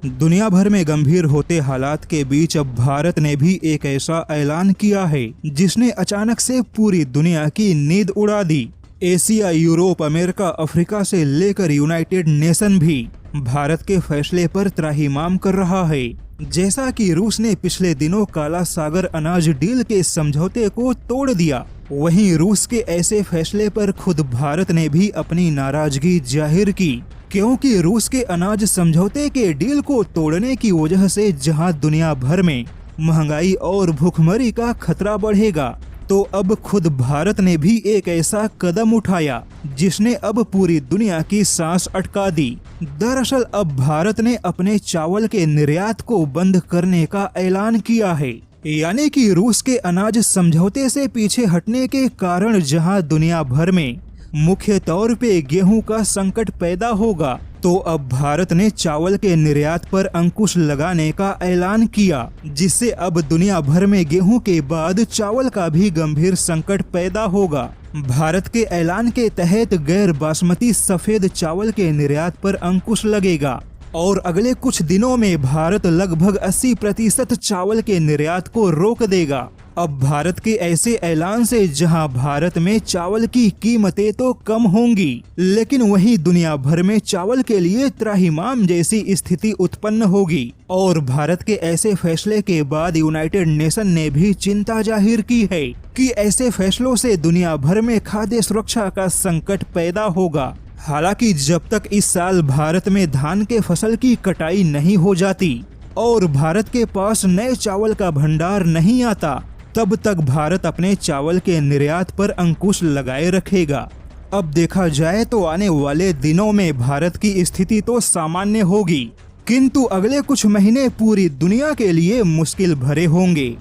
दुनिया भर में गंभीर होते हालात के बीच अब भारत ने भी एक ऐसा ऐलान किया है जिसने अचानक से पूरी दुनिया की नींद उड़ा दी। एशिया, यूरोप, अमेरिका, अफ्रीका से लेकर यूनाइटेड नेशन भी भारत के फैसले पर त्राहिमाम कर रहा है। जैसा कि रूस ने पिछले दिनों काला सागर अनाज डील के समझौते को तोड़ दिया, वहीं रूस के ऐसे फैसले पर खुद भारत ने भी अपनी नाराजगी जाहिर की, क्योंकि रूस के अनाज समझौते के डील को तोड़ने की वजह से जहां दुनिया भर में महंगाई और भूखमरी का खतरा बढ़ेगा, तो अब खुद भारत ने भी एक ऐसा कदम उठाया जिसने अब पूरी दुनिया की सांस अटका दी। दरअसल अब भारत ने अपने चावल के निर्यात को बंद करने का ऐलान किया है, यानी कि रूस के अनाज समझौते से पीछे हटने के कारण जहां दुनिया भर में मुख्य तौर पे गेहूं का संकट पैदा होगा, तो अब भारत ने चावल के निर्यात पर अंकुश लगाने का ऐलान किया, जिससे अब दुनिया भर में गेहूं के बाद चावल का भी गंभीर संकट पैदा होगा। भारत के ऐलान के तहत गैर बासमती सफेद चावल के निर्यात पर अंकुश लगेगा और अगले कुछ दिनों में भारत लगभग 80% चावल के निर्यात को रोक देगा। अब भारत के ऐसे ऐलान से जहां भारत में चावल की कीमतें तो कम होंगी, लेकिन वहीं दुनिया भर में चावल के लिए त्राहिमाम जैसी स्थिति उत्पन्न होगी। और भारत के ऐसे फैसले के बाद यूनाइटेड नेशन ने भी चिंता जाहिर की है कि ऐसे फैसलों से दुनिया भर में खाद्य सुरक्षा का संकट पैदा होगा। हालांकि जब तक इस साल भारत में धान के फसल की कटाई नहीं हो जाती और भारत के पास नए चावल का भंडार नहीं आता, तब तक भारत अपने चावल के निर्यात पर अंकुश लगाए रखेगा। अब देखा जाए तो आने वाले दिनों में भारत की स्थिति तो सामान्य होगी, किंतु अगले कुछ महीने पूरी दुनिया के लिए मुश्किल भरे होंगे।